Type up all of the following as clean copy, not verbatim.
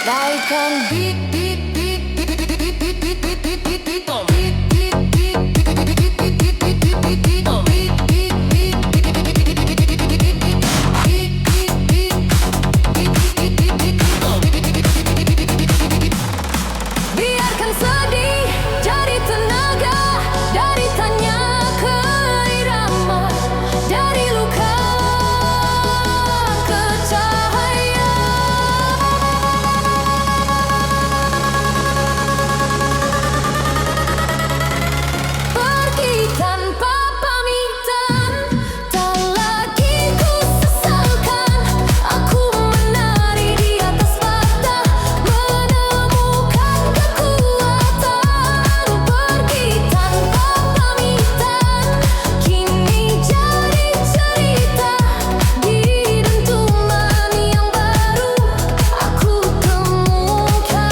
Bagaikan beat beat beat beat beat beat beat beat beat beat beat beat on beat beat beat beat beat beat beat beat beat beat beat beat on beat beat beat beat beat beat beat beat beat beat beat beat beat beat beat beat beat beat beat on beat beat beat beat beat. Biarkan sedih jadi tenaga, dari tanya ke irama, dari luka ke cahaya. Pergi tanpa pamitan, tak lagi ku sesalkan. Aku menari di atas bata, menemukan kekuatan. Pergi tanpa pamitan, kini jadi cerita. Di dentuman yang baru aku temukan.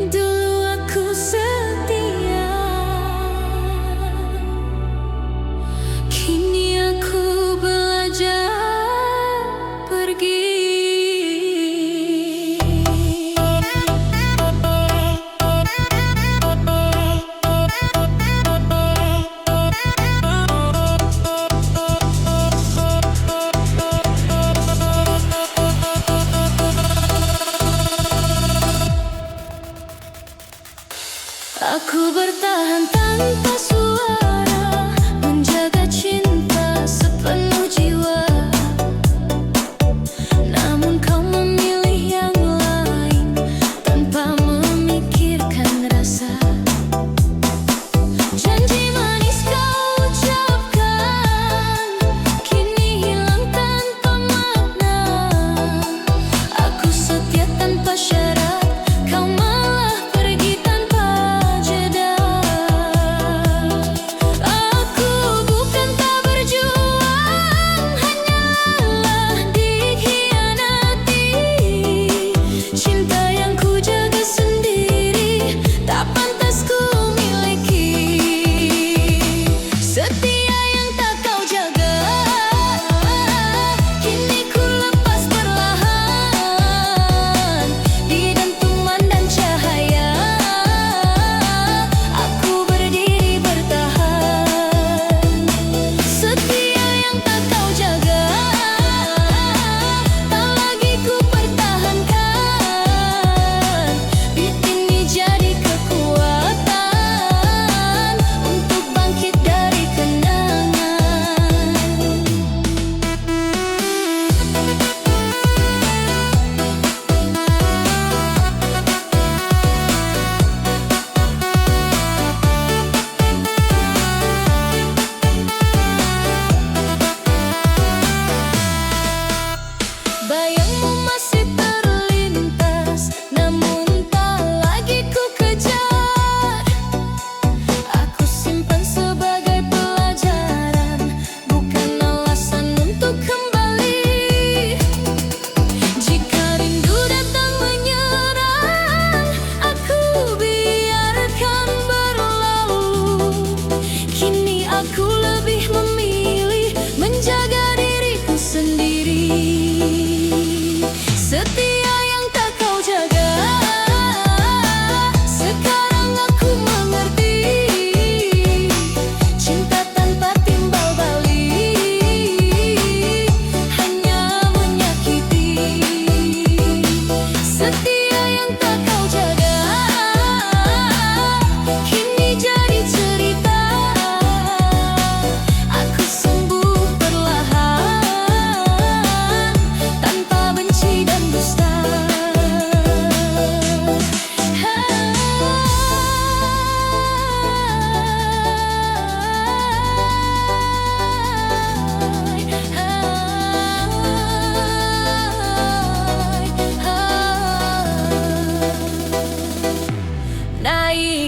Dulu aku setia, kini aku belajar pergi. Aku bertahan tanpa suara, menjaga cinta sepenuh jiwa. Namun kau memilih yang lain, tanpa memikirkan rasa. Janji manis kau ucapkan, kini hilang tanpa makna. Aku setia tanpa syarat, kau malah pergi tanpa jeda. Aku bukan tak berjuang, hanyalah dikhianati. Cinta yang ku jaga sendiri tak pantas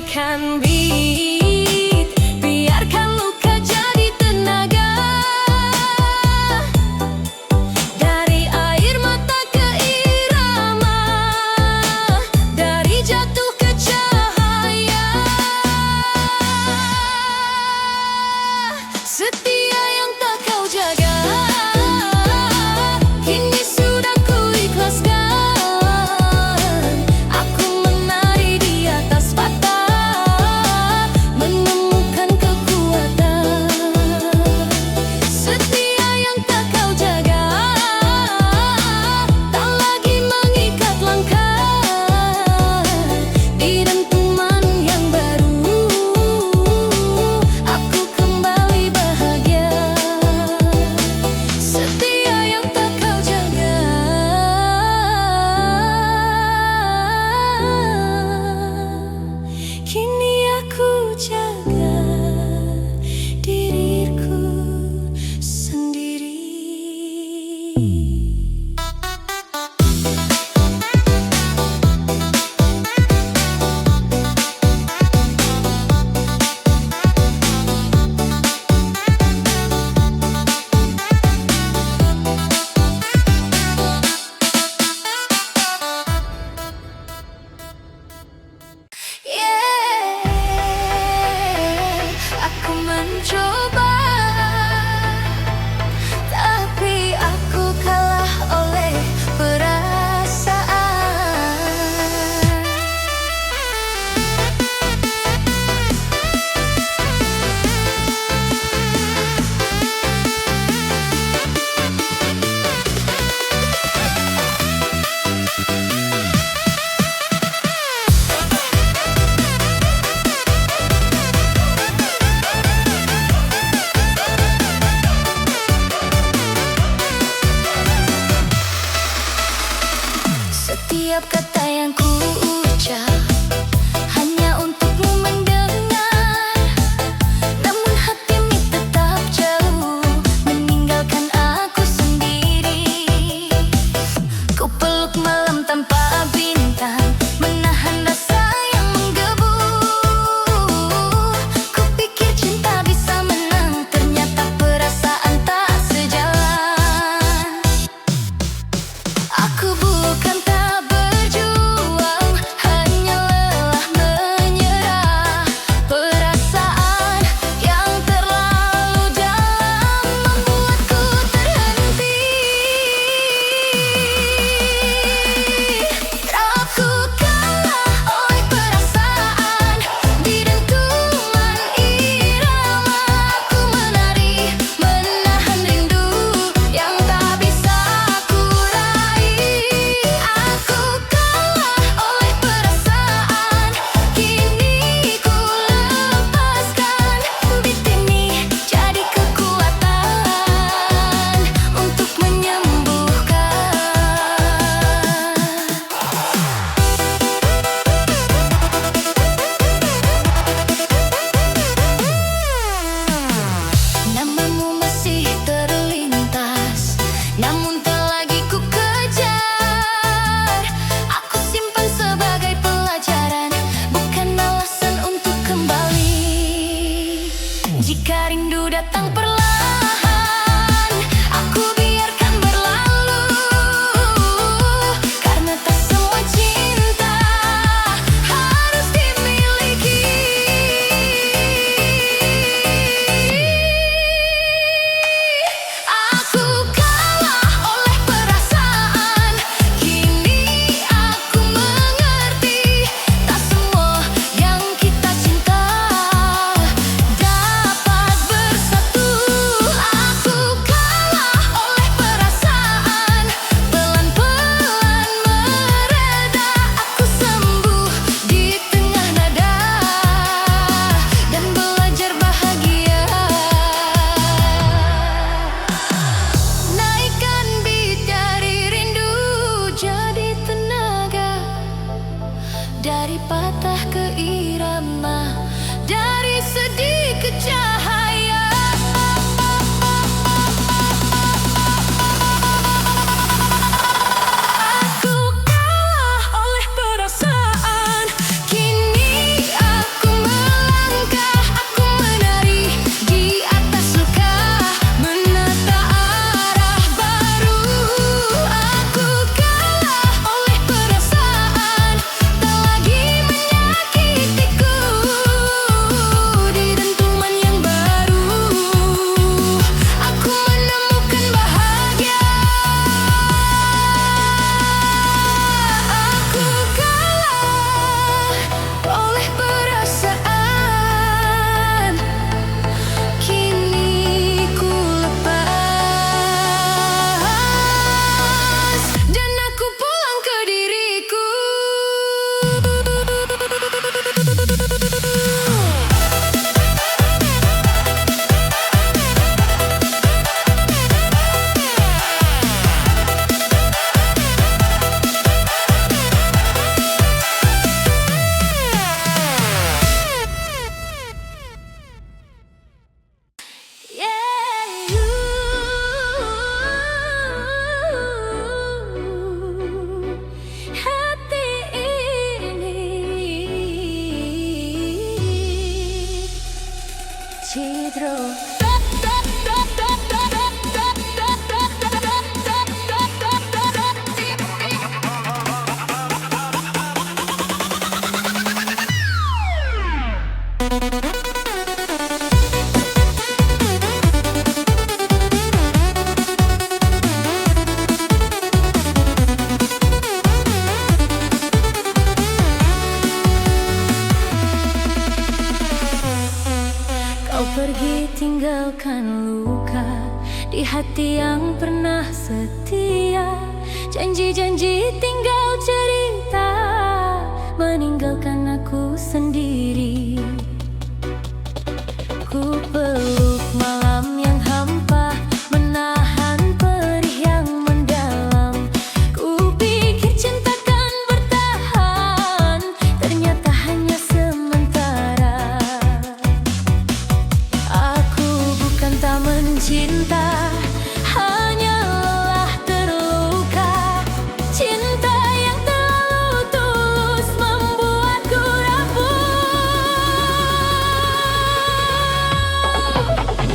matikan beat, biarkan luka jadi tenaga. Dari air mata ke irama, dari jatuh ke cahaya. Setia yang tak kau jaga, kini sudah ku ikhlaskan. Aku menari di atas patah, Cidro. Kau pergi tinggalkan luka di hati yang pernah setia. Janji-janji tinggal cerita, meninggalkan aku sendiri. Ku peluk malam yang hampa, menahan perih yang mendalam. Ku pikir cinta kan bertahan, ternyata hanya sementara. Aku bukan tak mencinta, hanya lelah terluka. Cinta yang terlalu tulus membuatku rapuh.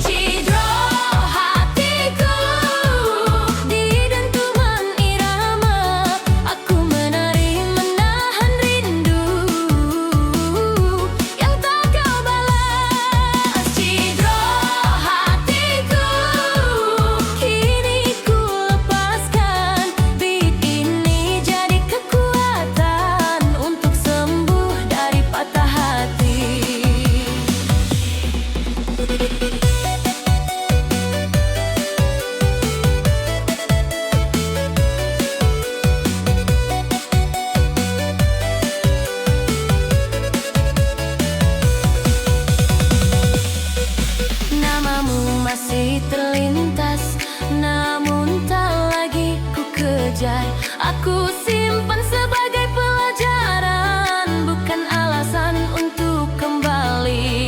Cidro hatiku di dentuman irama, aku menari menahan rindu yang tak kau balas. Cidro hatiku, kini ku lepaskan. Beat ini jadi kekuatan untuk sembuh dari patah hati. Namamu masih terlintas, namun tak lagi ku kejar. Aku simpan sebagai pelajaran, bukan alasan untuk kembali.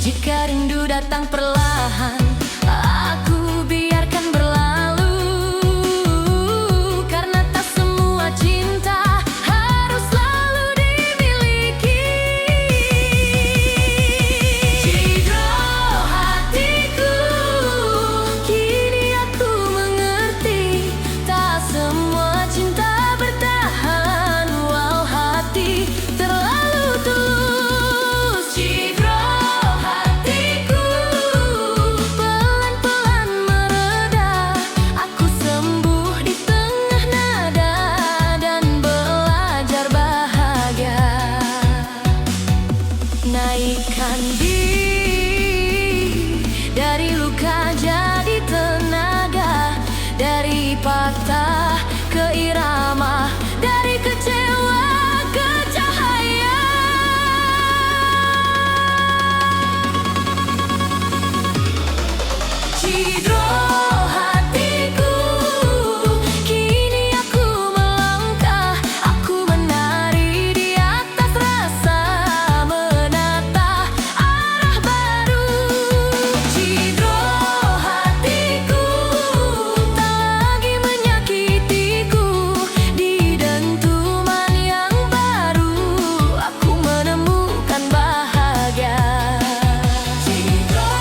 Jika rindu datang perlahan, aku biarkan berlalu. Karena tak semua cinta harus selalu dimiliki. Cidro hatiku, kini aku mengerti, tak semua cinta bertahan walau hati terlalu tulus. Cidro hatiku, pelan-pelan mereda, aku sembuh di tengah nada dan belajar bahagia. Naikkan diri dari luka jadi tenaga, dari patah ke irama, dari kecewa ke cahaya. Cidro hatiku, kini aku melangkah, aku menari di atas rasa, menata arah baru. Cidro hatiku, tak lagi menyakitiku. Di dentuman yang baru, aku menemukan bahagia. Cidro,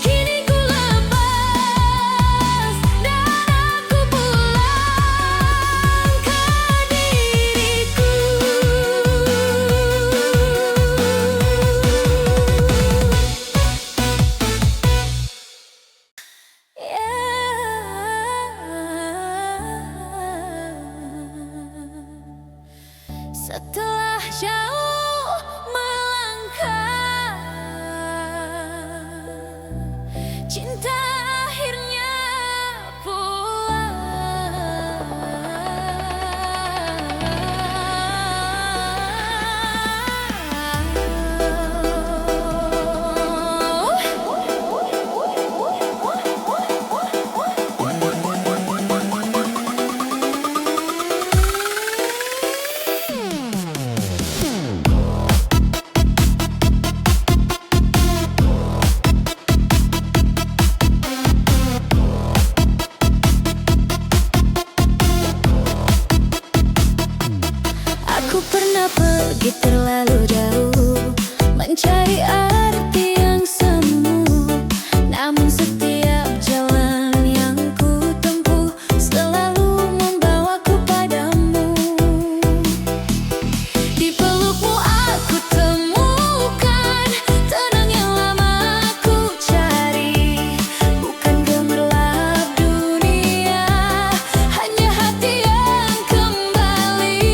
kini ku lepas dan aku pulang ke diriku. Setelah jauh melangkah, cinta akhirnya pulang. pernah pergi terlalu jauh mencari arti yang semu, namun setiap jalan yang ku tempuh selalu membawaku padamu. Di pelukmu aku temukan tenang yang lama aku cari, bukan gemerlap dunia, hanya hati yang kembali.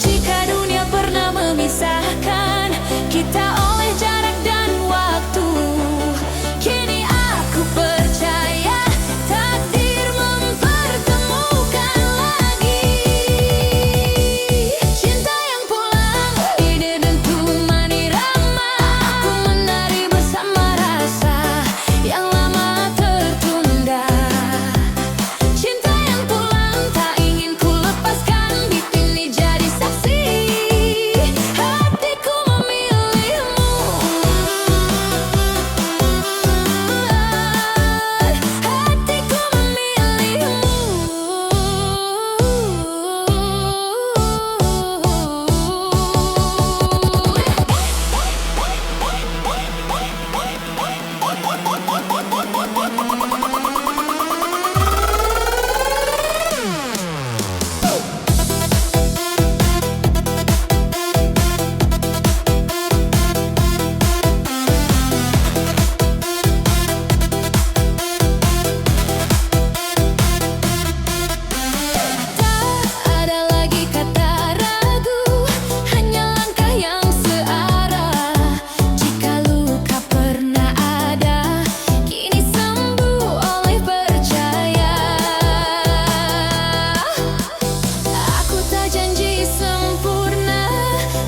Jika dunia pernah memisahkan kita oleh jarak dan waktu, kini aku percaya takdir mempertemukan lagi. Cinta yang pulang ide dentuman irama, aku menari bersama rasa yang lama tertunda. Cinta yang pulang tak ingin ku lepaskan, di sini jadi saksi hatiku memilihmu. Hatiku tak ada lagi kata ragu, hanya langkah yang searah. Jika luka pernah ada, kini sembuh oleh percaya. Aku tak janji sempurna,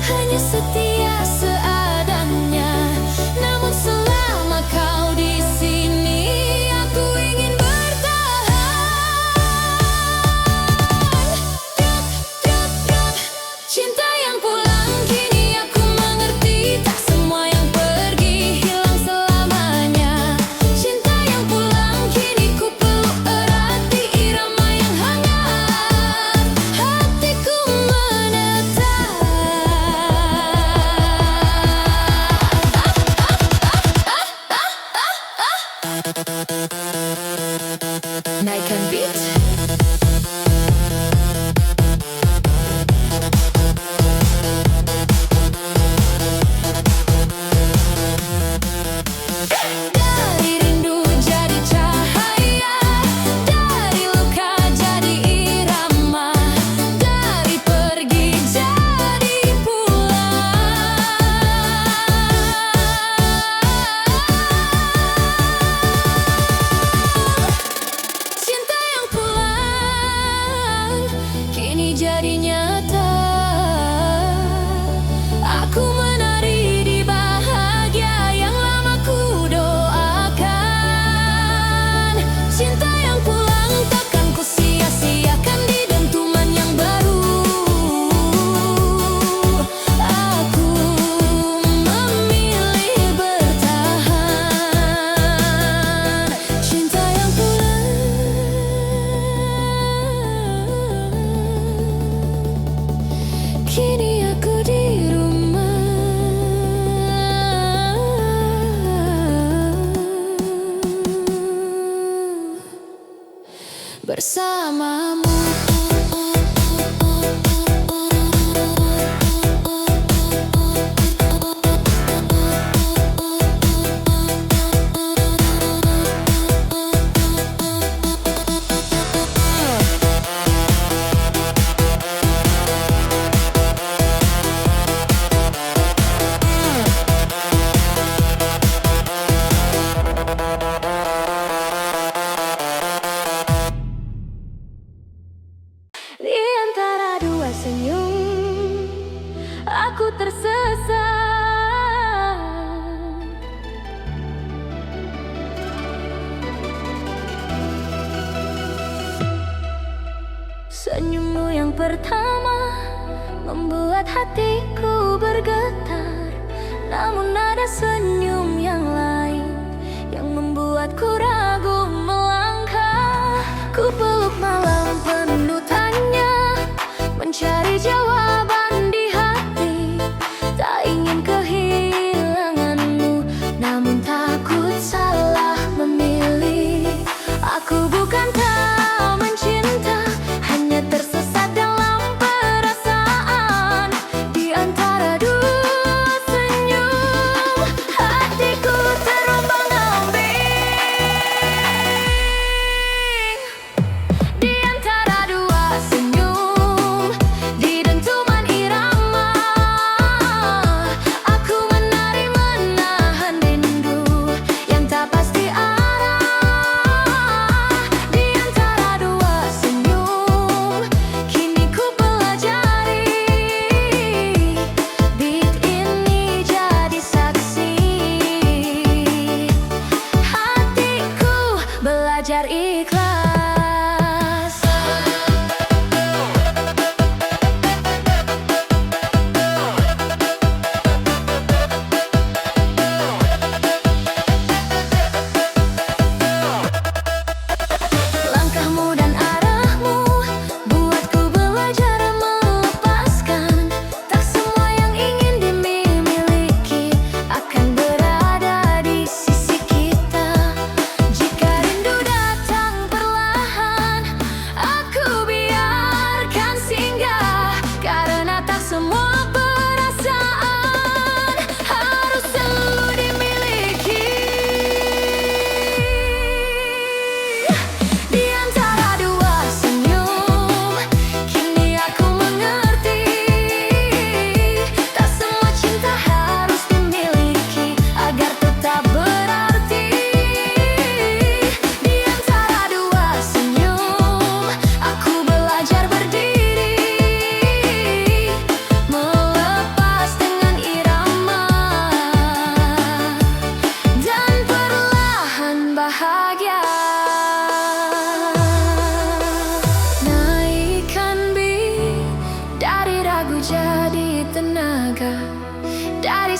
hanya setia seadanya. Namun selama kau di sini, aku ingin bertahan. Cinta yang pulang kini aku mengerti, tak semua yang pergi hilang selamanya. Cinta yang pulang kini ku peluk erat di irama yang hangat, hatiku menetap. Naikkan beat. Dari rindu jadi cahaya, dari luka jadi irama, dari pergi jadi pulang. Cinta yang pulang kini jadi nyata. Aku menari di bahagia yang lama ku doakan. Cinta yang pulang takkan ku sia-siakan di dentuman yang baru. Aku memilih bertahan. Cinta yang pulang, kini aku di rumah bersamamu. Di antara dua senyum, aku tersesat. Senyummu yang pertama membuat hatiku bergetar, namun ada senyum yang lain yang membuatku ragu melangkah. Ku peluk malam penuh tanya, mencari jawaban.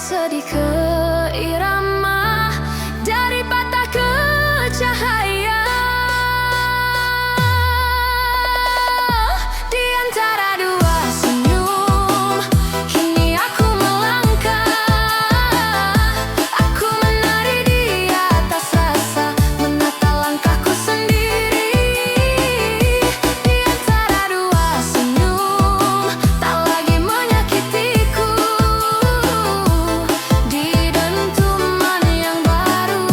sedih ke irama, dari patah ke cahaya. Di antara dua senyum, kini aku melangkah. Aku menari di atas rasa, menata langkahku sendiri. Di antara dua senyum, tak lagi menyakitiku. Di dentuman yang baru,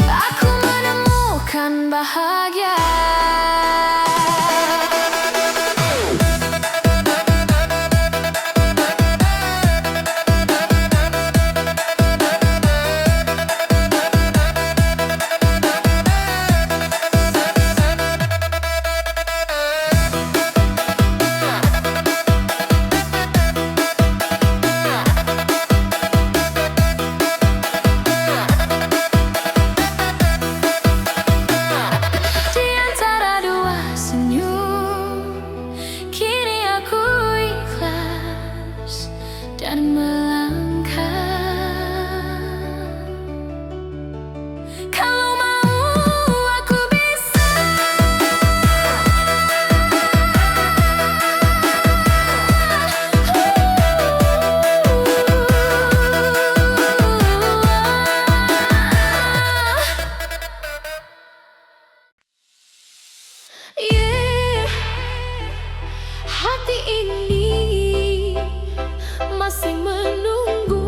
aku menemukan bahagia. Di antara dua senyum, kini aku ikhlas dan melangkah. Kalau mau aku bisa. Yeah, hati ini masih menunggu.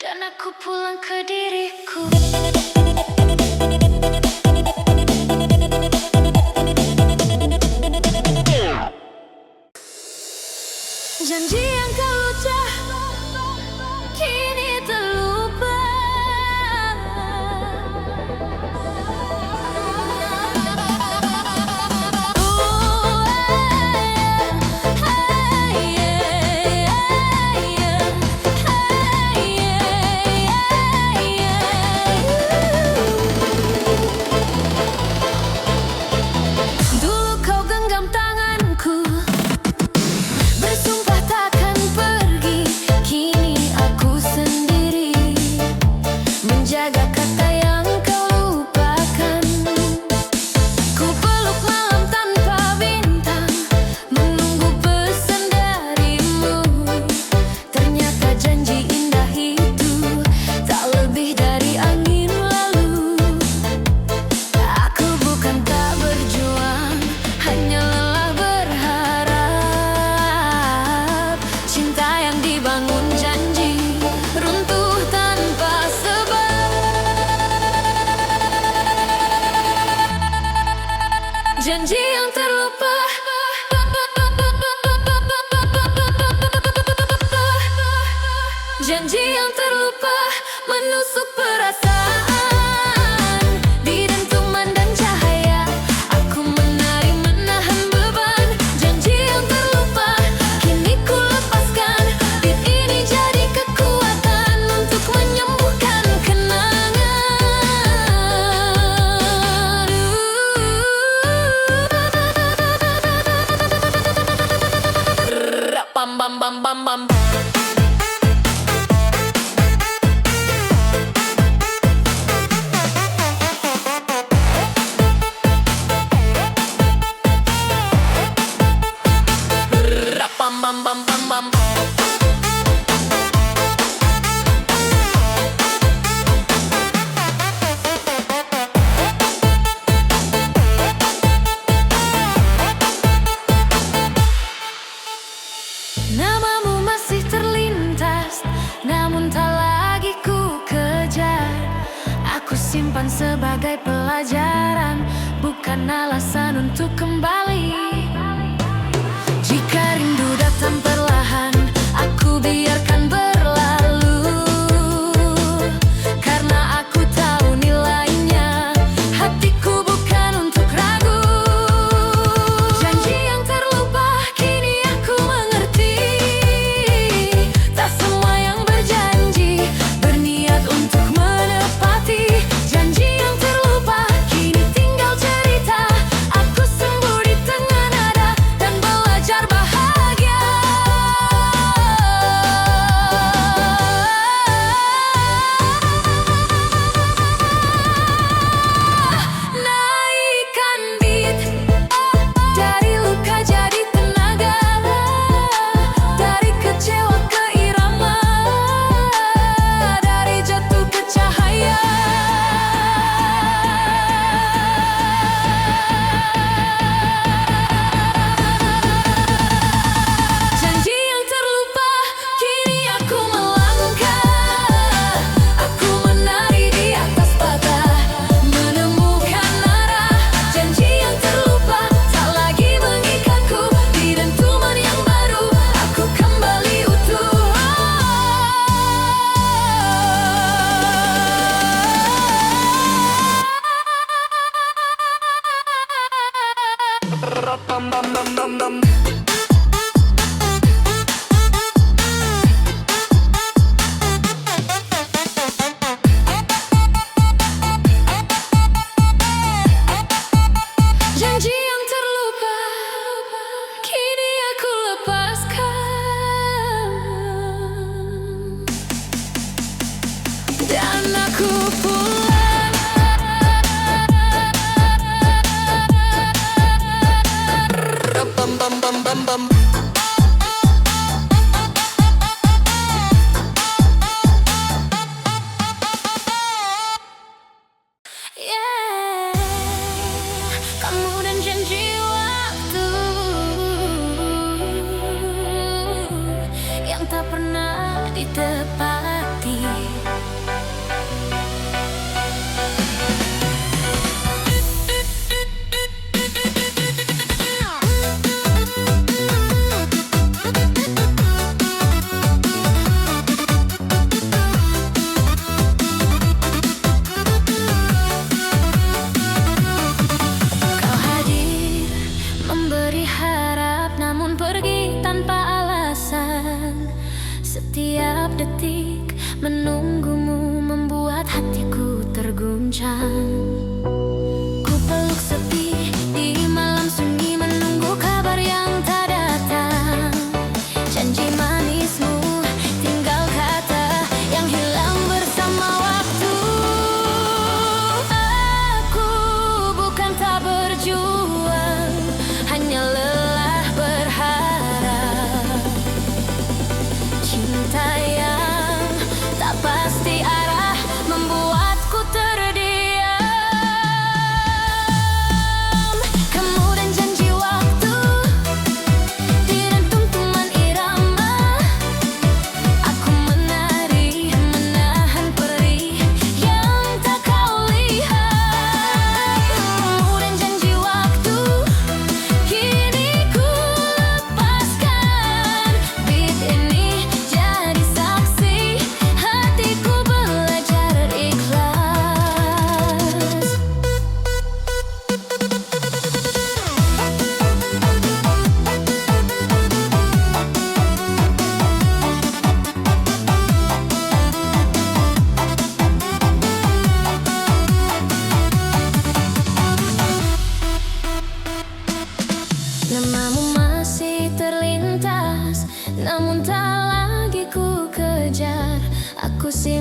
dan aku pulang ke diriku. Janji yang kau ucap kini terlupa. Dulu kau genggam tanganku, bersumpah takkan pergi. Kini aku sendiri menjaga kata yang kau lupakan. Ku peluk malam tanpa bintang, menunggu pesan darimu. Ternyata janji indah itu tak lebih dari angin lalu. Aku bukan tak berjuang, hanya lelah berharap. Cinta yang dibangun janji runtuh tanpa sebab. Janji yang terlupa, janji yang terlupa menusuk perasaan. Di dentuman dan cahaya aku menari menahan beban. Janji yang terlupa kini ku lepaskan. Beat ini jadi kekuatan untuk menyembuhkan kenangan. Bam bam bam bam bam. Bam bam bam bam bam. Namamu masih terlintas, namun tak lagi ku kejar. Aku simpan sebagai pelajaran, bukan alasan untuk kembali. Jika rindu datang perlahan, aku biarkan berlalu. Karena aku tahu nilainya, hatiku bukan untuk ragu. Janji yang terlupa, kini aku mengerti. Tak semua yang berjanji berniat untuk menepati. Janji yang terlupa, kini tinggal cerita. Aku sembuh di tengah nada dan belajar bahagia. Naikkan beat, dari luka jadi tenaga, dari kecewa ke irama, dari jatuh ke cahaya. Janji yang terlupa, kini aku melangkah. Aku menari di atas patah, menemukan arah. Janji yang terlupa tak lagi mengikatku. Di dentuman yang baru, aku kembali utuh. Bam bam bam bam bam. Janji yang terlupa, kini aku lepaskan. Dan aku pulang. Bam bam bam bam bam. Yeah, kamu dan janji waktu yang tak pernah ditepati.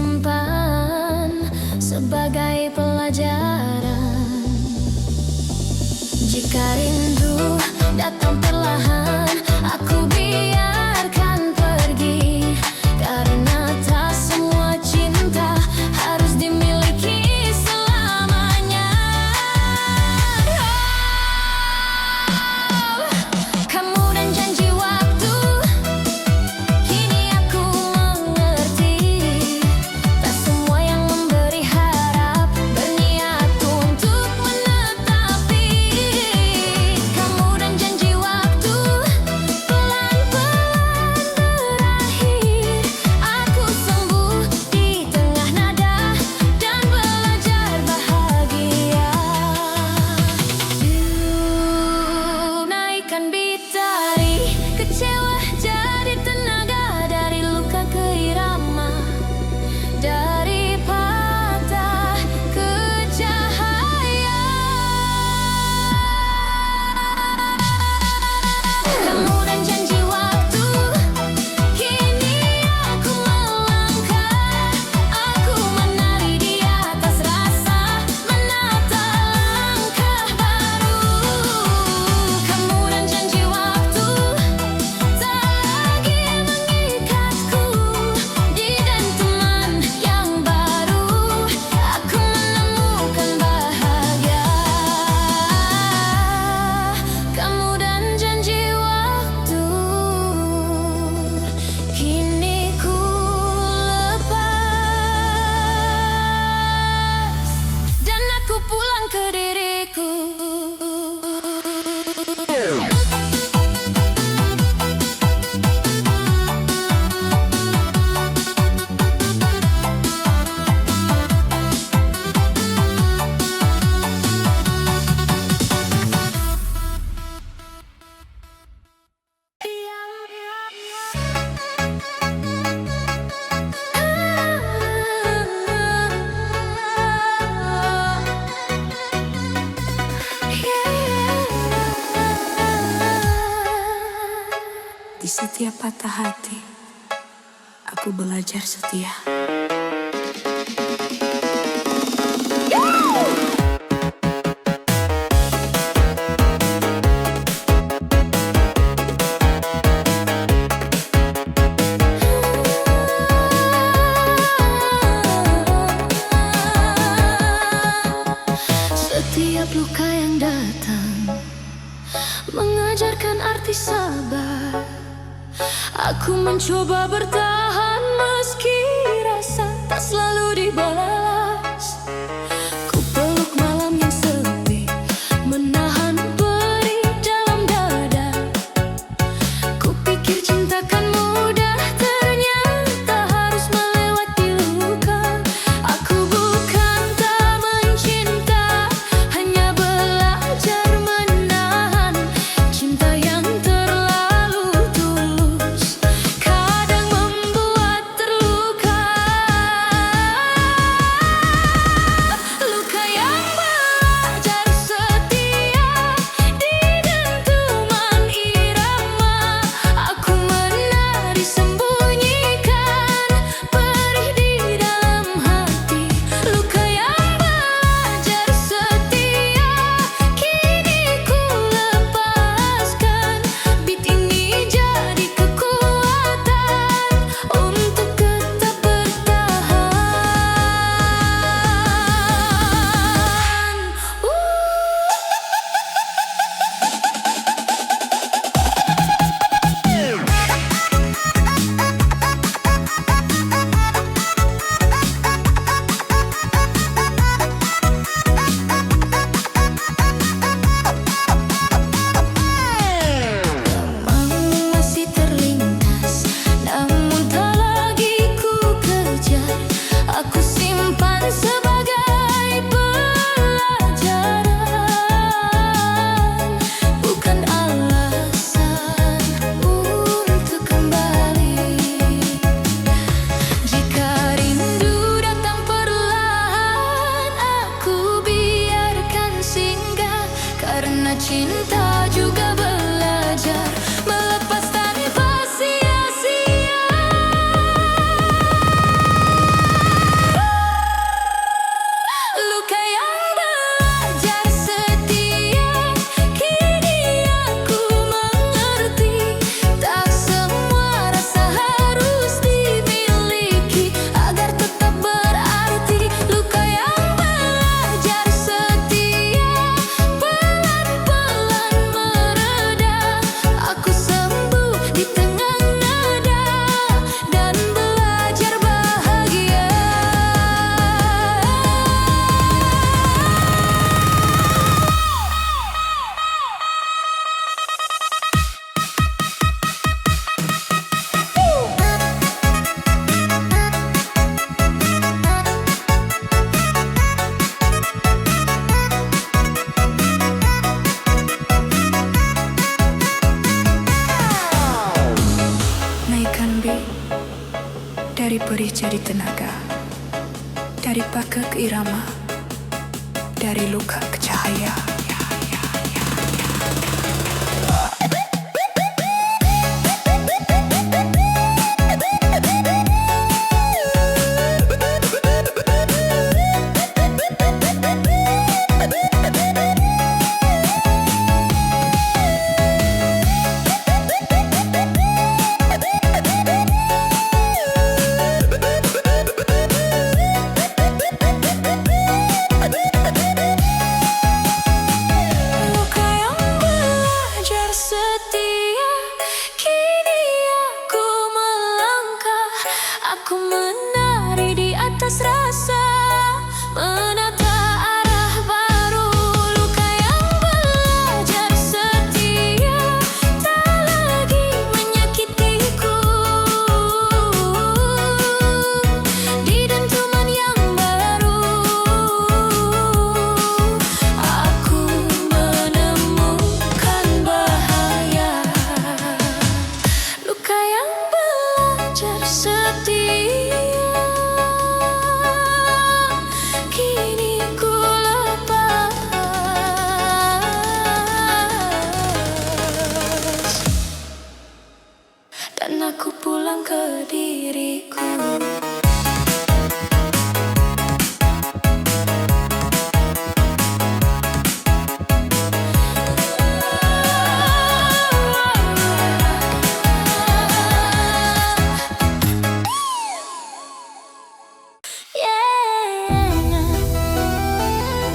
simpan sebagai pelajaran. Jika rindu datang perlahan, aku biarkan pergi, karena tak semua cinta harus dimiliki selamanya. Kamu dan janji waktu, kini aku mengerti. Tak semua yang memberi harap berniat untuk menetapi. Kamu dan janji waktu pelan-pelan berakhir. Aku sembuh di tengah nada dan belajar bahagia. Naikkan bitari, kecewa jadi tenaga, dari luka ke irama, dari patah ke cahaya. Kamu dan janji waktu, kini aku melangkah. Aku menari di atas rasa, menata langkah baru. Kamu dan janji waktu tak lagi mengikatku. Di dentuman yang baru, aku menemukan bahagia. Kamu dan janji waktu, kini ku lepas dan aku pulang ke diriku. Di setiap patah hati, aku belajar setia. Setiap luka yang datang mengajarkan arti sabar. Aku mencoba bertahan meski rasa tak selalu dibalas. Ku peluk malam yang sepi, menahan perih dalam dada. Ku pikir cinta kan mudah, ternyata harus melewati luka. Aku bukan tak mencinta, hanya belajar menahan cinta yang terlalu tulus, kadang membuat terluka. Luka yang belajar setia di dentuman irama. Aku menari sembunyikan perih di dalam hati. Luka yang belajar setia, kini ku lepaskan. Beat ini jadi kekuatan untuk tetap bertahan. Kemauan masih terlintas, namun tak lagi ku kejar. Aku simpan sebagai pelajaran, bukan alasan untuk kembali. Jika rindu datang perlahan, aku biarkan singgah, karena cinta juga belajar melepas tanpa sia-sia. Dari paka ke irama, dari luka ke cahaya. Luka yang belajar setia, kini aku melangkah. Aku menari di atas rasa, menata arah baru. Luka yang belajar setia, tak lagi menyakitiku. Di dentuman yang baru, aku menemukan bahaya. Luka yang belajar setia, kini ku lepas, dan aku pulang ke diriku.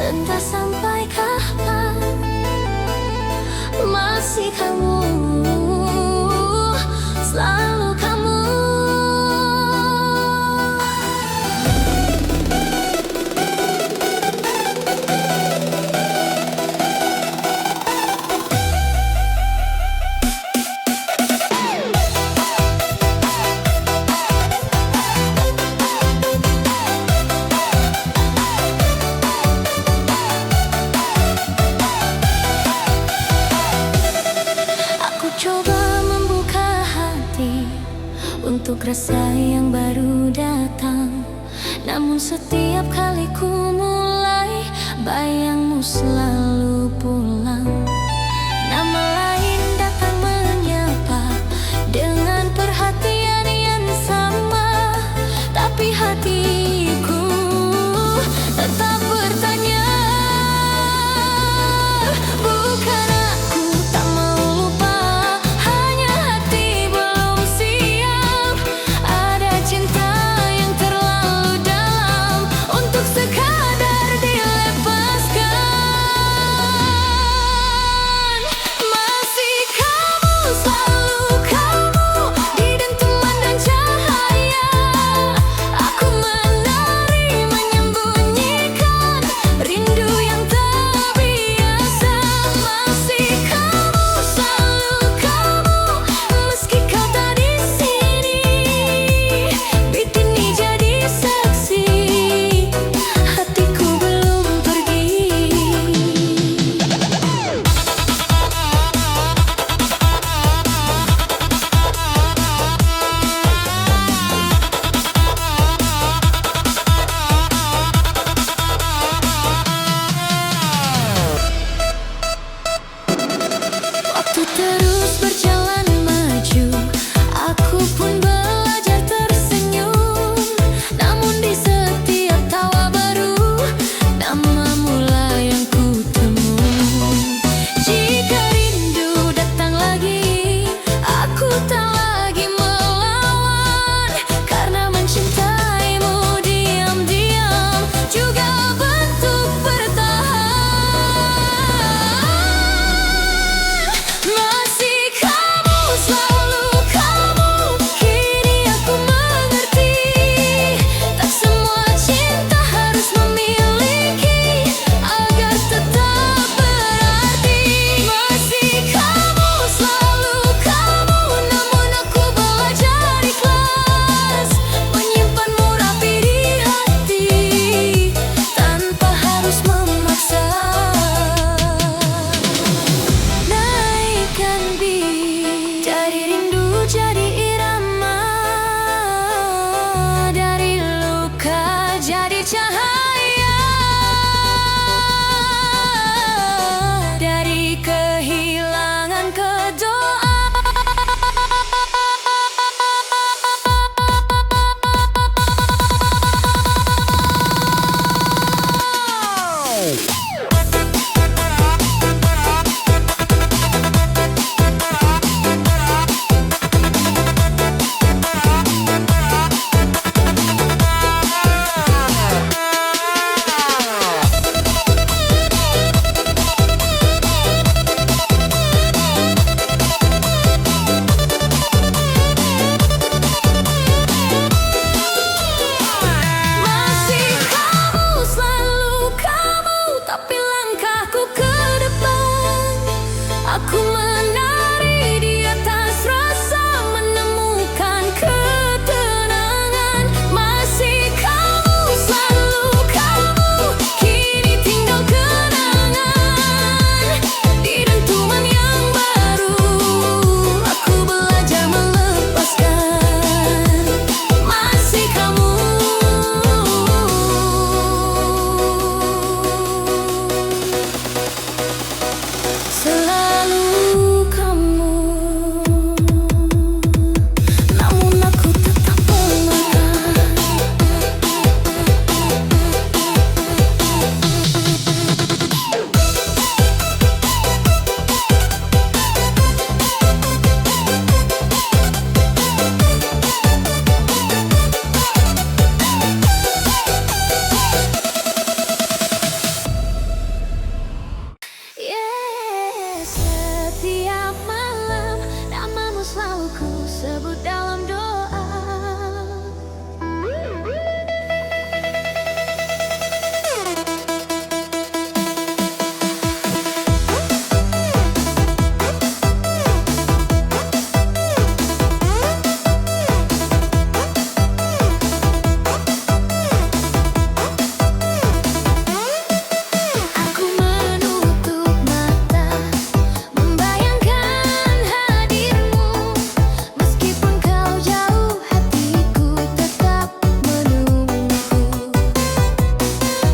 Entah sampai kapan masih kamu, selalu kamu. Aku coba membuka hati untuk rasa yang baru datang. Namun setiap kali ku mulai, bayangmu selalu pulang. Nama lain datang menyapa dengan perhatian yang sama, tapi hatiku tetap bertanya. Bukan aku tak mau lupa, hanya hati belum siap. Ada cinta yang terlalu dalam untuk sekadar dilepaskan. cahaya dari kehilangan ke doa. Masih kamu, selalu kamu, tapi langkahku ke depan. Aku menari di atas rasa, menemukan ketenangan. Masih kamu, selalu kamu, kini tinggal kenangan. Di dentuman yang baru, aku belajar melepaskan. Masih kamu, selalu kamu, namun aku tetap memakan. Yes, setiap malam namamu selalu ku sebut dalam doa. Aku menutup mata, membayangkan hadirmu. Meskipun kau jauh, hatiku tetap menunggu.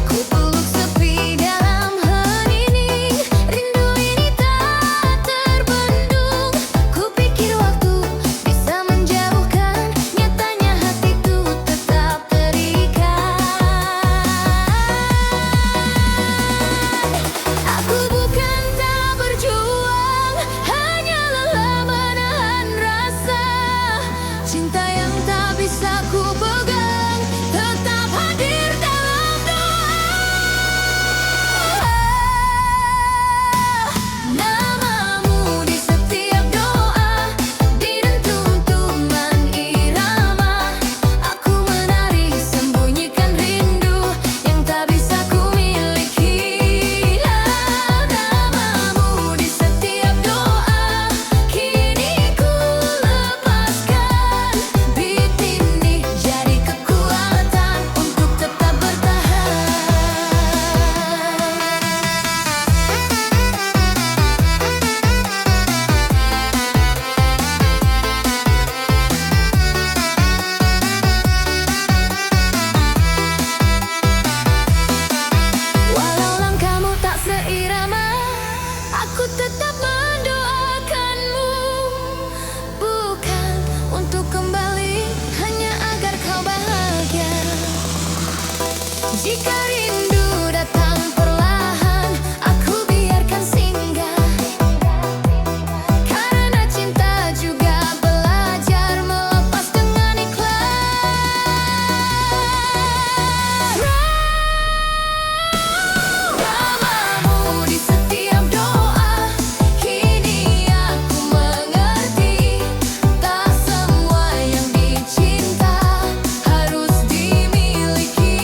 Ku peluk sepi dalam hening, rindu ini tak terbendung. Ku pikir waktu bisa menjauhkan, nyatanya hatiku tetap terikat. Aku bukan tak berjuang, hanya lelah menahan rasa. Cinta yang tak bisa ku pegang, tetap hadir dalam doa. Namamu di setiap doa, di dentuman irama. Aku menari sembunyikan rindu yang tak bisa ku miliki. Namamu di setiap doa, kini ku lepaskan. Beat ini jadi kekuatan untuk tetap bertahan. Walau langkahmu tak seirama, aku tetap mendoakanmu. Bukan untuk kembali, hanya agar kau bahagia. Jika rindu datang perlahan, aku biarkan singgah. Karena cinta juga belajar melepas dengan ikhlas. Namamu di setiap doa, kini aku mengerti. Tak semua yang dicinta harus dimiliki.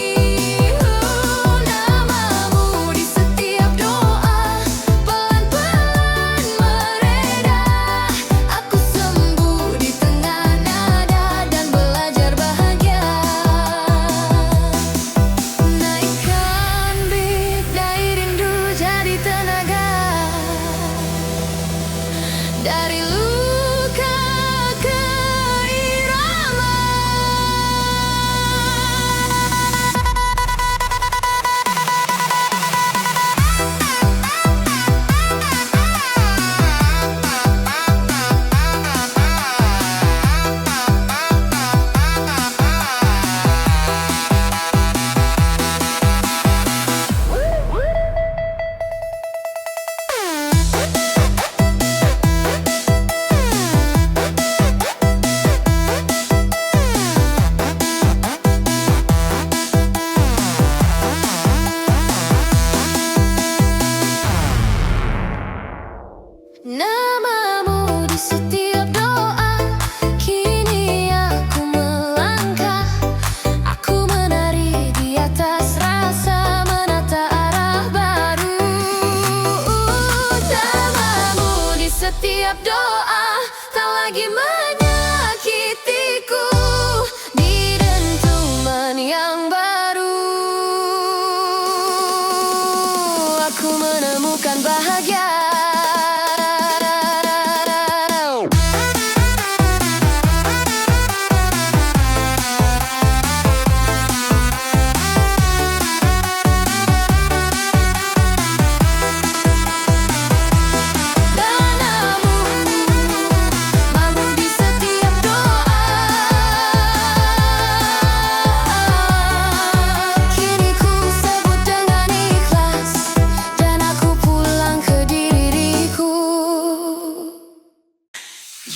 aku menemukan bahagia.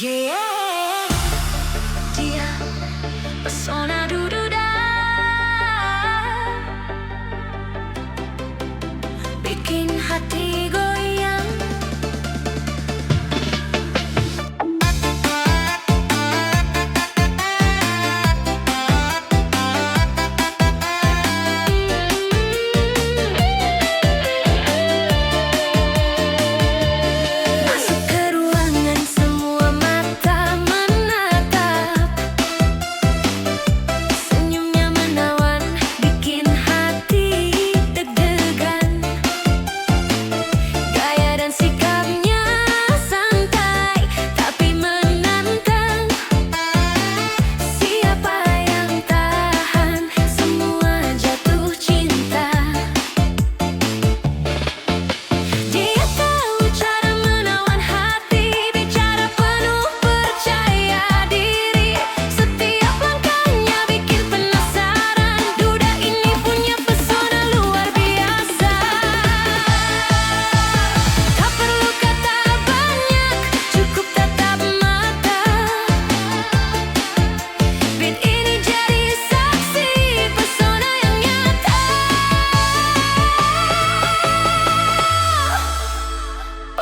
Yeah, dia pesona dududa, bikin hati goyang. Masuk ke ruangan semua mata menatap, senyumnya menawan, bikin hati deg-degan. Gaya dan sikapnya santai, tapi menantang. Siapa yang tahan, semua jatuh cinta. Dia tahu cara menawan hati, bicara penuh percaya diri. Setiap langkahnya bikin penasaran. Duda ini punya pesona luar biasa. Tak perlu kata banyak, cukup tatap mata. Beat ini jadi saksi pesona yang nyata.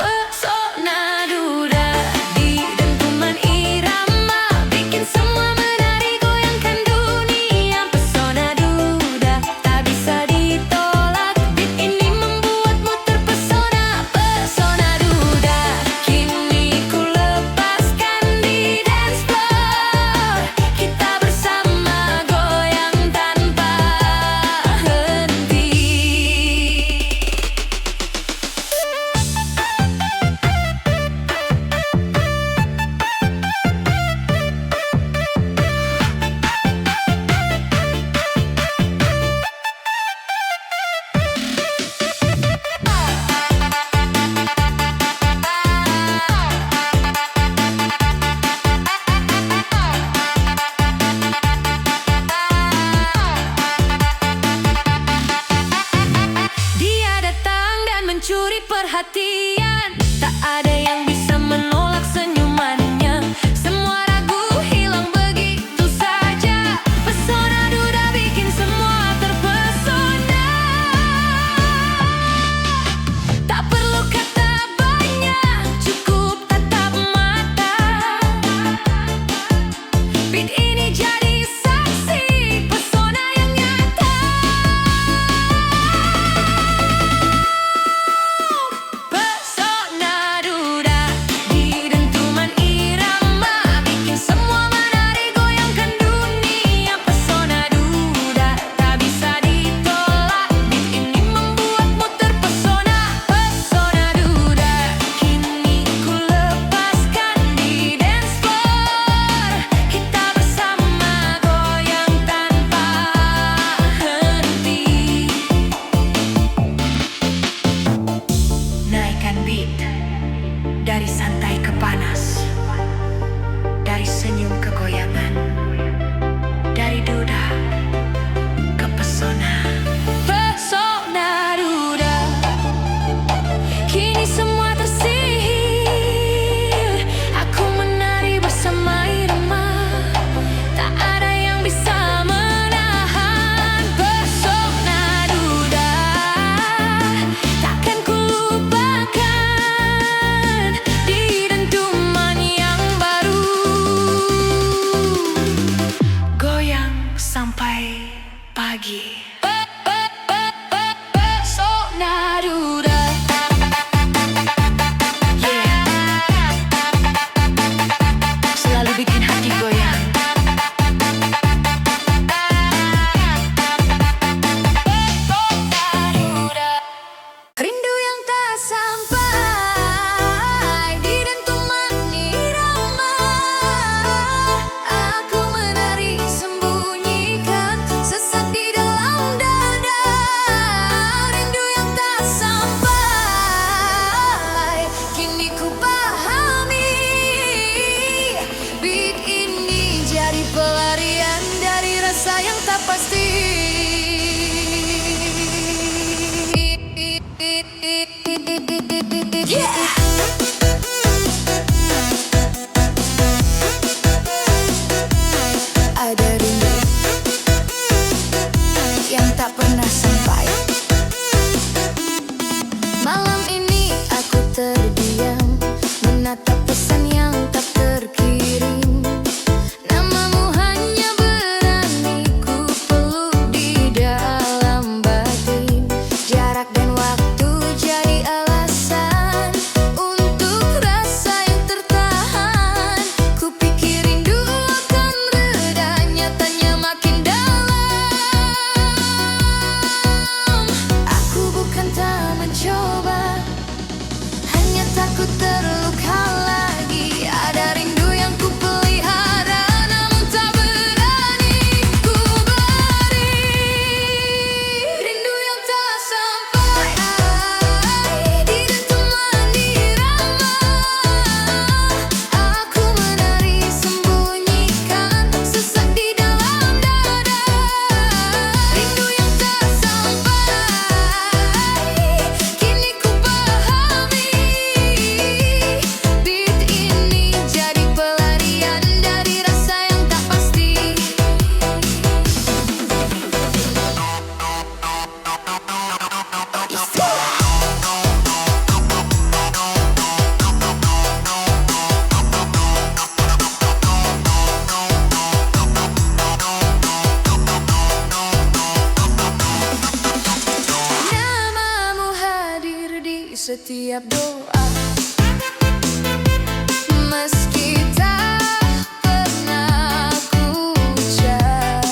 Pesona duda di dentuman irama, bikin semua menari, goyangkan dunia. Pesona duda tak bisa ditolak, beat ini membuatmu terpesona. Pesona duda kini ku lepaskan di dance floor. Kita bersama goyang tanpa henti. Dia datang dan mencuri perhatian, tak ada yang bisa menolak senyumannya. Semua ragu hilang begitu saja. Pesona duda bikin semua terpesona. Tak perlu kata banyak, cukup tatap mata. Beat ini jadi saksi pesona yang nyata. setiap doa. Meski tak pernah ku ucap,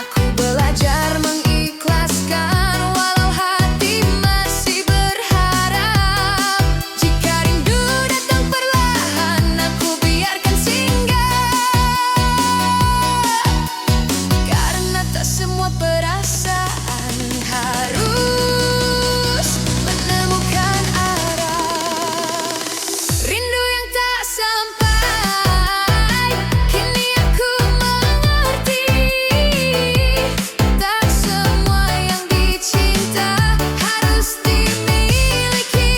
aku belajar mengikhlaskan walau hati masih berharap. Jika rindu datang perlahan, aku biarkan singgah, karena tak semua perasaan harus menemukan arah. Rindu yang tak sampai, kini aku mengerti. Tak semua yang dicinta harus dimiliki.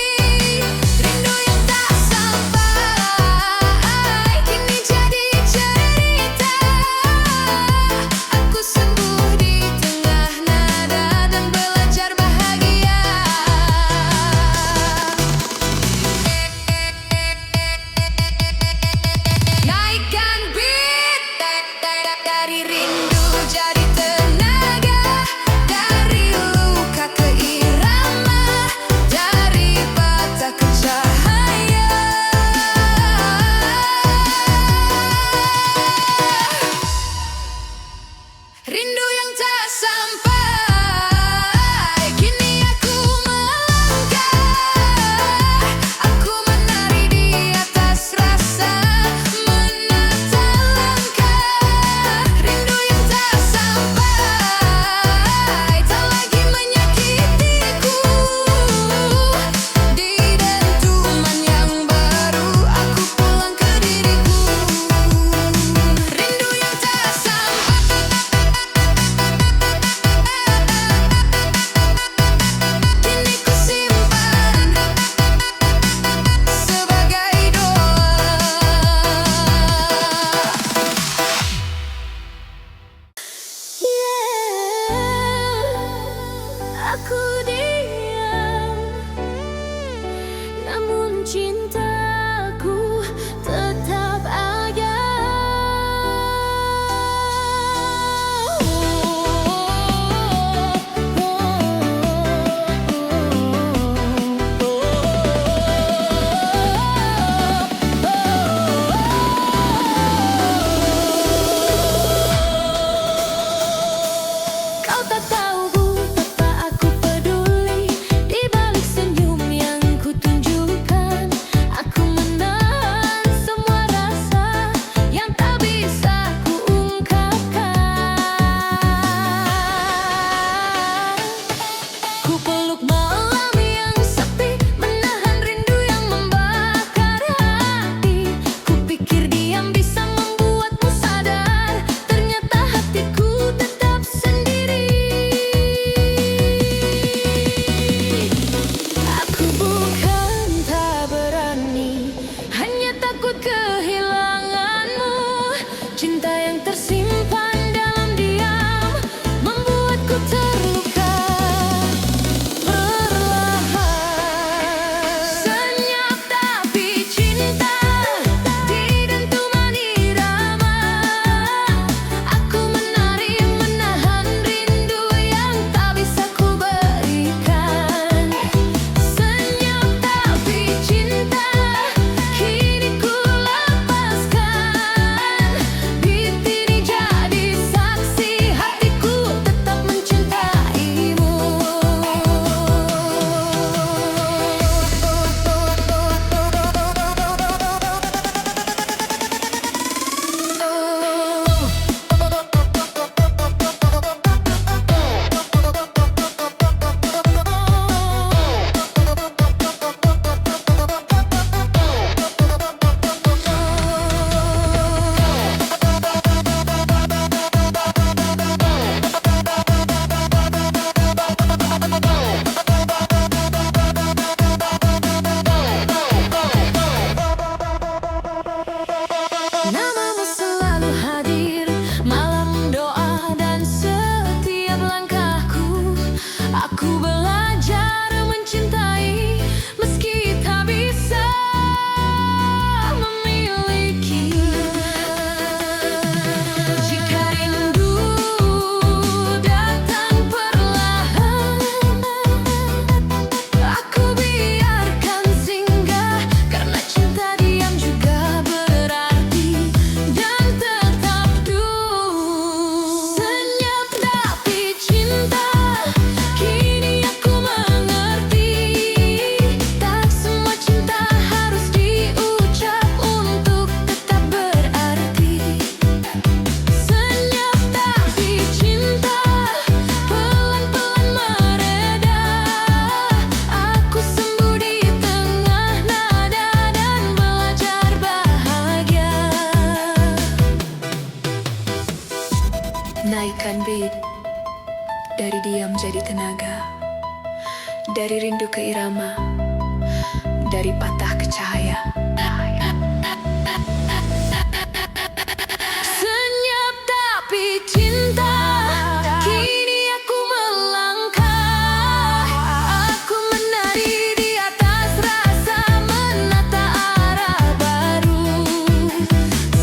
Rindu yang tak sampai, kini jadi cerita. Aku sembuh di tengah nada dan belajar bahagia. Naikkan beat dari rindu jadi tenaga, dari luka ke irama, dari patah ke cahaya. Rindu yang tak sampai, kini aku melangkah. Aku menari di atas rasa, menata langkah. Rindu yang tak sampai, tak lagi menyakitiku. Di dentuman yang baru, aku pulang ke diriku. Rindu yang tak sampai, kini ku simpan sebagai doa. Aku diam, namun cintaku tetap ada. Kau tak tahu betapa aku peduli. Di balik senyum yang ku tunjukkan, aku menahan semua rasa yang tak bisa ku ungkapkan. Ku peluk malam yang sepi, menahan rindu yang membakar hati. Ku pikir diam bisa membuatmu sadar, ternyata hatiku tetap sendiri. Dari diam jadi tenaga, dari rindu ke irama, dari patah ke cahaya. Senyap tapi cinta, kini aku melangkah. Aku menari di atas rasa, menata arah baru.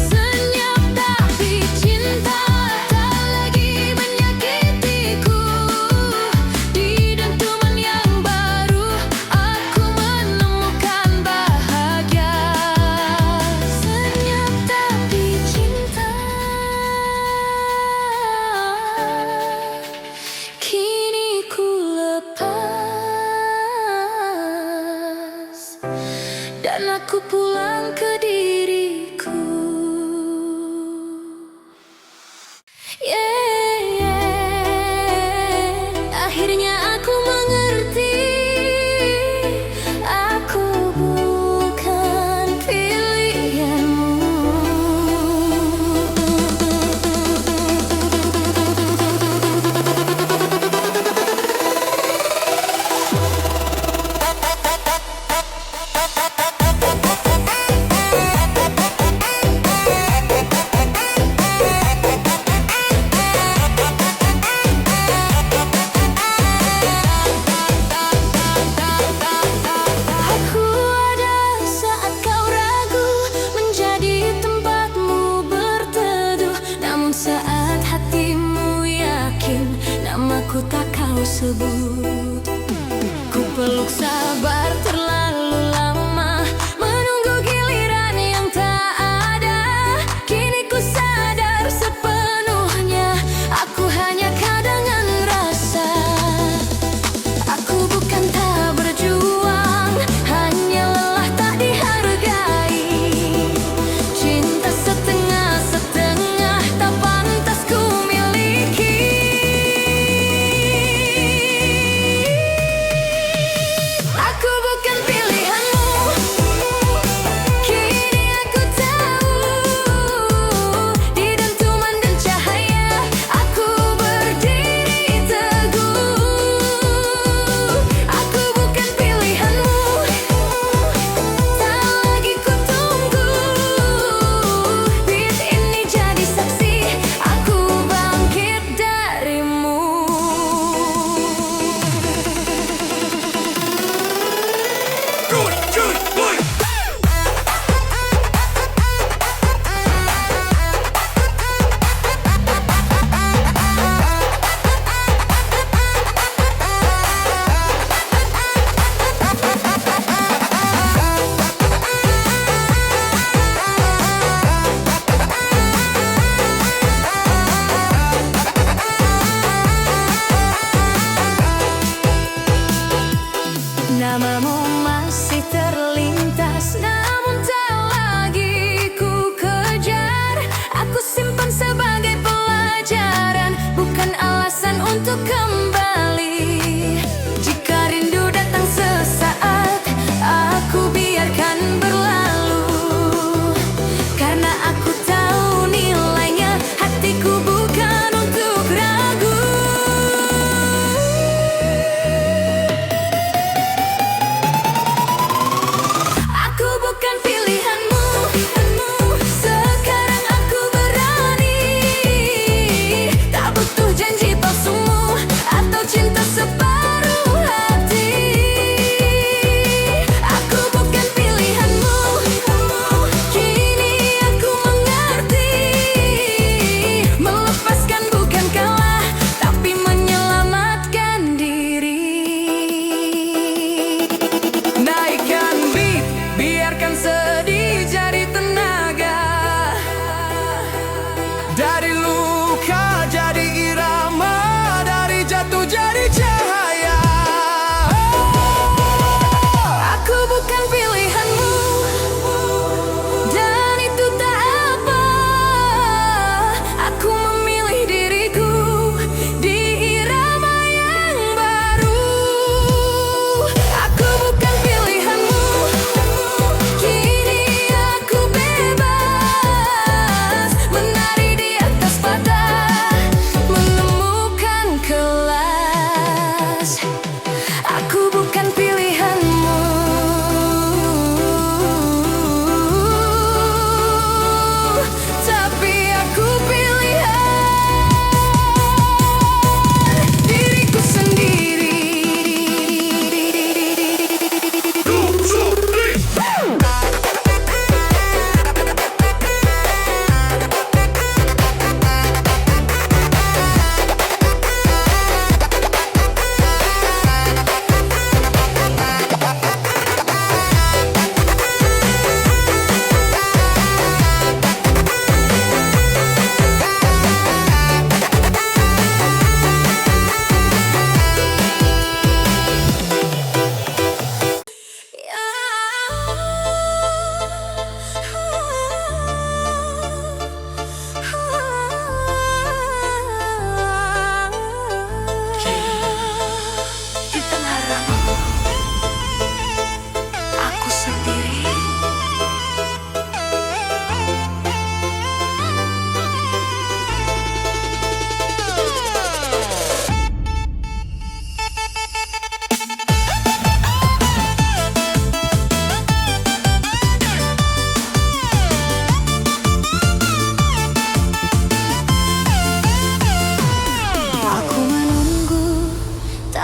Senyap tapi cinta, tak lagi menyakitiku. Di dentuman yang baru, aku menemukan bahagia. Senyap tapi cinta, kini ku lepas dan aku pulang ke diriku. Akhirnya aku mengerti, aku bukan pilihanmu. Aku ada saat kau ragu, menjadi tempatmu berteduh. Namun saat hatimu yakin, namaku tak kau sebut. Ku peluk sabar terlalu lama, menunggu giliran yang tak ada. Kini ku sadar sepenuhnya, aku hanya kadangan rasa. Aku bukan tak berjuang, hanya lelah tak dihargai. Cinta setengah-setengah tak pantas ku miliki. Aku bukan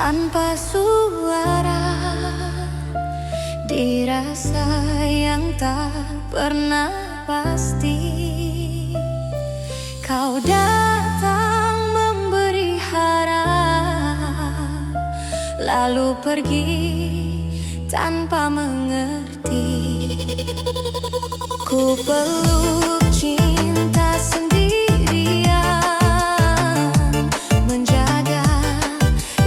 tanpa suara, dirasa yang tak pernah pasti. Kau datang memberi harap, lalu pergi tanpa mengerti. Ku peluk cinta sendirian, menjaga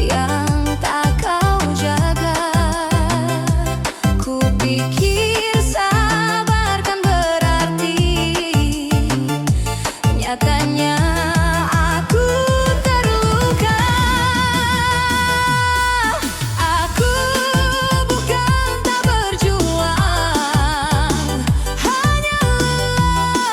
yang tak kau jaga. Ku pikir sabar kan berarti, nyatanya aku terluka. Aku bukan tak berjuang, hanya lelah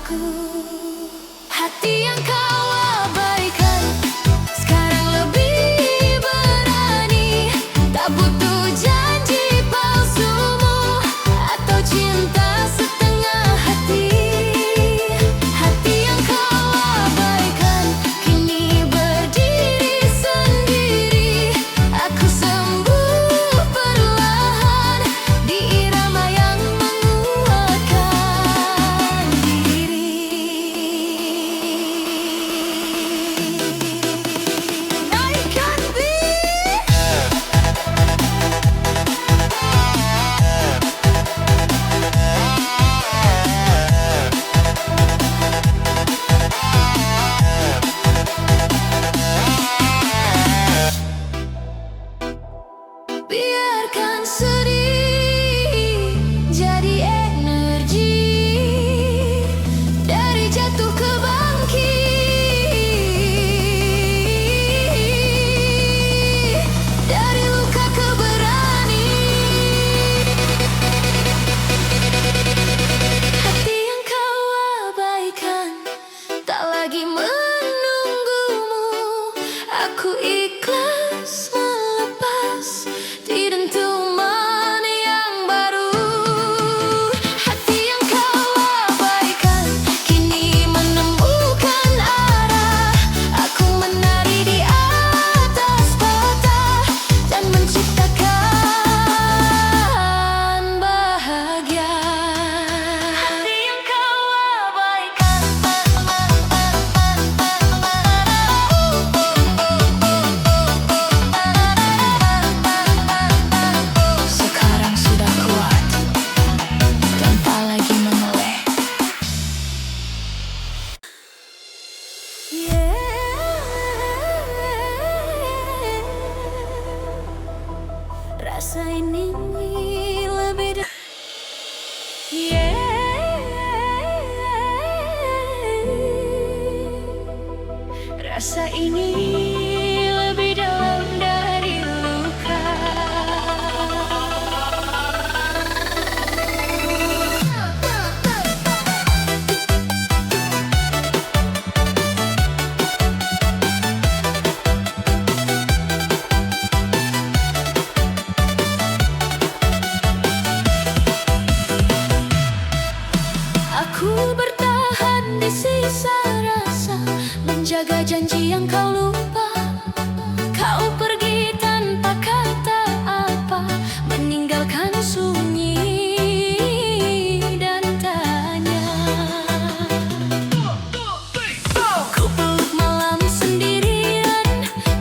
aku. Hati yang kau abaikan sekarang lebih berani, tak butuh janji palsumu atau cinta setengah hati. Hati yang kau abaikan kini berdiri sendiri. Aku sembuh perlahan di irama yang menguatkan diri. Naikkan beat. Biarkan sedih jadi energi, dari jatuh ke bangkit, dari luka ke berani. Hati yang kau abaikan tak lagi menunggumu. Aku ikhlas melepas di dentuman yang baru. Hati yang kau abaikan kini menemukan arah. Aku menari di atas patah dan menciptakan bahagia. Hati yang kau abaikan sekarang sudah kuat dan tak lagi menoleh. Rasa ini lebih rasa ini lebih dalam dari luka. Aku bertahan di sisa rasa, menjaga janji yang kau lupa. Kau pergi tanpa kata apa, meninggalkan sunyi dan tanya. Ku peluk malam sendirian,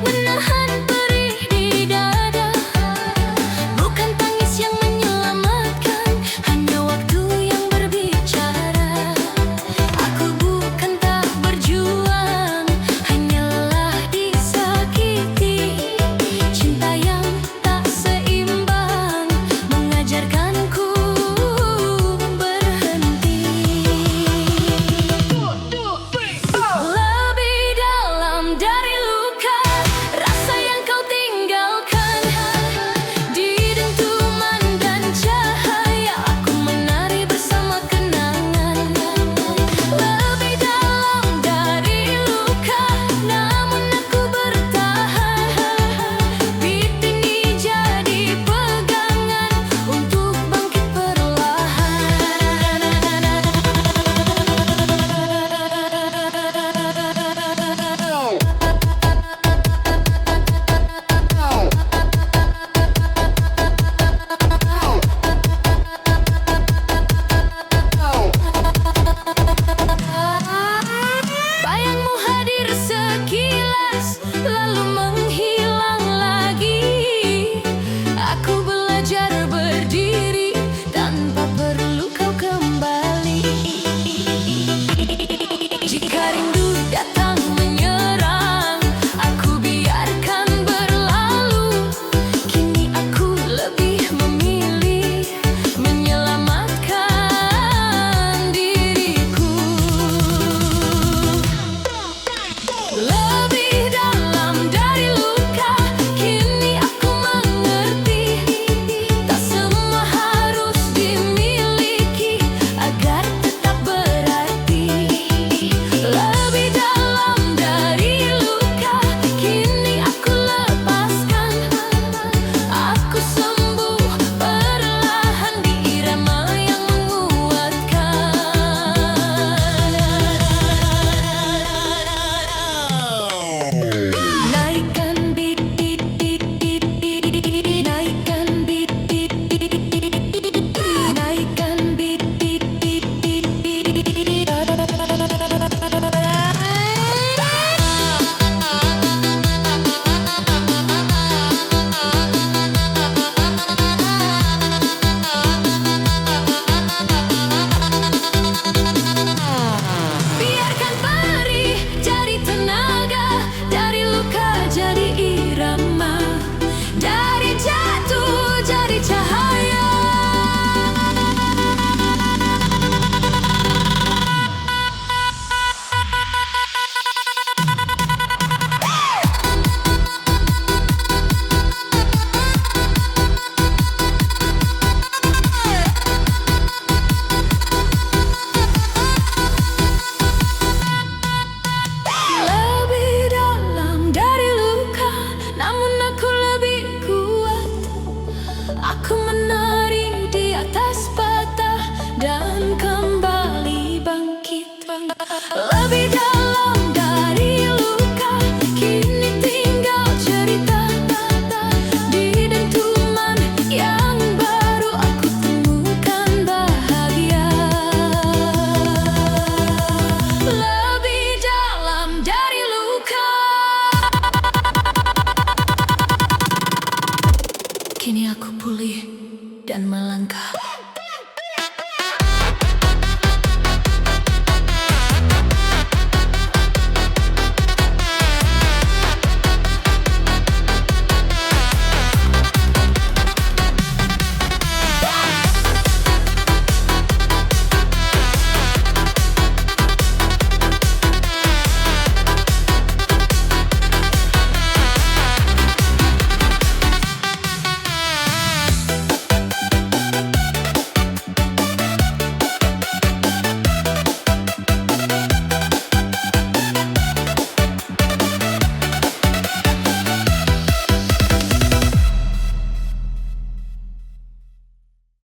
menahan perih di dada. Bukan tangis yang menyelamatkan, hanya waktu yang berbicara. Aku bukan tak berjuang, hanya lelah Lebih dalam dari luka, kini tinggal cerita. Di dentuman yang baru aku temukan bahagia.